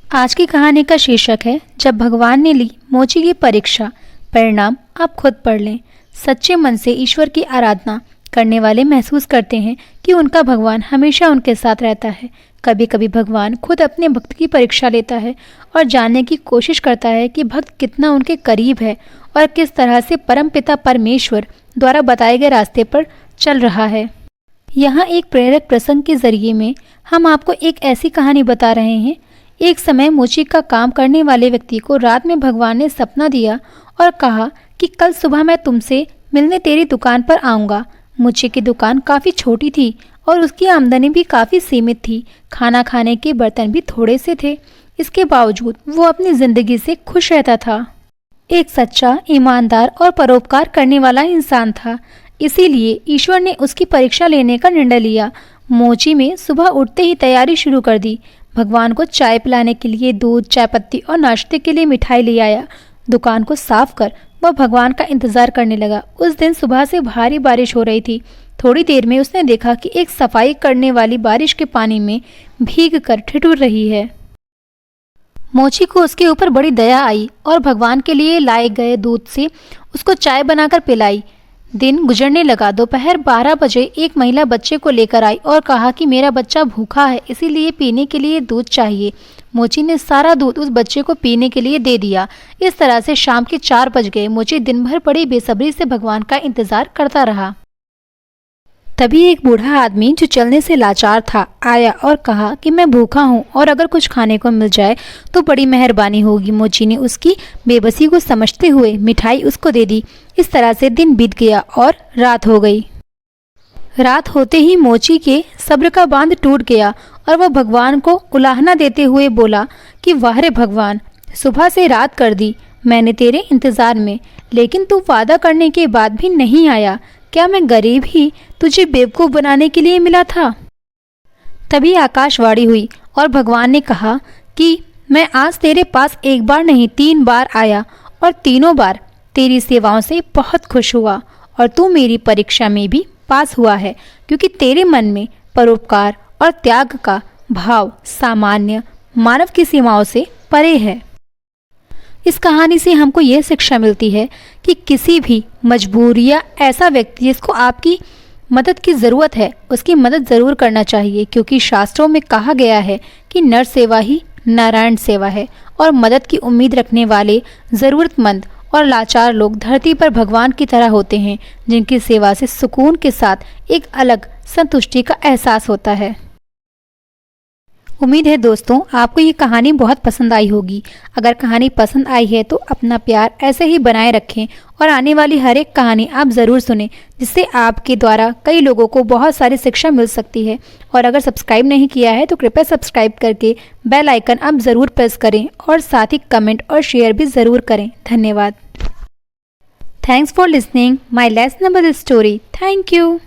आज की कहानी का शीर्षक है जब भगवान ने ली मोची की परीक्षा। परिणाम आप खुद पढ़ लें। सच्चे मन से ईश्वर की आराधना करने वाले महसूस करते हैं कि उनका भगवान हमेशा उनके साथ रहता है। कभी कभी भगवान खुद अपने भक्त की परीक्षा लेता है और जानने की कोशिश करता है कि भक्त कितना उनके करीब है और किस तरह से परमपिता परमेश्वर द्वारा बताए गए रास्ते पर चल रहा है। यहाँ एक प्रेरक प्रसंग के जरिए में हम आपको एक ऐसी कहानी बता रहे हैं। एक समय मोची का काम करने वाले व्यक्ति को रात में भगवान ने सपना दिया और कहा कि कल सुबह मैं तुमसे मिलने तेरी दुकान पर आऊँगा। मोची की दुकान काफ़ी छोटी थी और उसकी आमदनी भी काफ़ी सीमित थी। खाना खाने के बर्तन भी थोड़े से थे। इसके बावजूद वो अपनी ज़िंदगी से खुश रहता था। एक सच्चा, ईमानदार और परोपकार करने वाला इंसान था। इसीलिए ईश्वर ने उसकी परीक्षा लेने का निर्णय लिया। मोची में सुबह उठते ही तैयारी शुरू कर दी। भगवान को चाय पिलाने के लिए दूध, चाय पत्ती और नाश्ते के लिए मिठाई ले आया। दुकान को साफ कर वह भगवान का इंतजार करने लगा। उस दिन सुबह से भारी बारिश हो रही थी। थोड़ी देर में उसने देखा कि एक सफाई करने वाली बारिश के पानी में भीग कर ठिठुर रही है। मोची को उसके ऊपर बड़ी दया आई और भगवान के लिए लाए गए दूध से उसको चाय बनाकर पिलाई। दिन गुजरने लगा। दोपहर 12 बजे एक महिला बच्चे को लेकर आई और कहा कि मेरा बच्चा भूखा है, इसीलिए पीने के लिए दूध चाहिए। मोची ने सारा दूध उस बच्चे को पीने के लिए दे दिया। इस तरह से शाम के 4 बज गए। मोची दिन भर बड़ी बेसब्री से भगवान का इंतजार करता रहा। तभी एक बूढ़ा आदमी जो चलने से लाचार था आया और कहा कि मैं भूखा हूँ और अगर कुछ खाने को मिल जाए तो बड़ी मेहरबानी होगी। मोची ने उसकी बेबसी को समझते हुए मिठाई उसको दे दी। इस तरह से दिन बीत गया और रात हो गई। रात होते ही मोची के सब्र का बांध टूट गया और वह भगवान को उलाहना देते हुए बोला कि वाह रे भगवान, सुबह से रात कर दी मैंने तेरे इंतजार में, लेकिन तू वादा करने के बाद भी नहीं आया। क्या मैं गरीब ही तुझे बेवकूफ़ बनाने के लिए मिला था? तभी आकाशवाणी हुई और भगवान ने कहा कि मैं आज तेरे पास एक बार नहीं 3 बार आया और तीनों बार तेरी सेवाओं से बहुत खुश हुआ और तू मेरी परीक्षा में भी पास हुआ है, क्योंकि तेरे मन में परोपकार और त्याग का भाव सामान्य मानव की सीमाओं से परे है। इस कहानी से हमको यह शिक्षा मिलती है कि किसी भी मजबूर या ऐसा व्यक्ति जिसको आपकी मदद की ज़रूरत है उसकी मदद ज़रूर करना चाहिए, क्योंकि शास्त्रों में कहा गया है कि नर सेवा ही नारायण सेवा है और मदद की उम्मीद रखने वाले ज़रूरतमंद और लाचार लोग धरती पर भगवान की तरह होते हैं, जिनकी सेवा से सुकून के साथ एक अलग संतुष्टि का एहसास होता है। उम्मीद है दोस्तों आपको ये कहानी बहुत पसंद आई होगी। अगर कहानी पसंद आई है तो अपना प्यार ऐसे ही बनाए रखें और आने वाली हर एक कहानी आप ज़रूर सुनें, जिससे आपके द्वारा कई लोगों को बहुत सारी शिक्षा मिल सकती है। और अगर सब्सक्राइब नहीं किया है तो कृपया सब्सक्राइब करके बेल आइकन आप ज़रूर प्रेस करें और साथ ही कमेंट और शेयर भी ज़रूर करें। धन्यवाद। Thanks for listening my lesson number story. Thank you.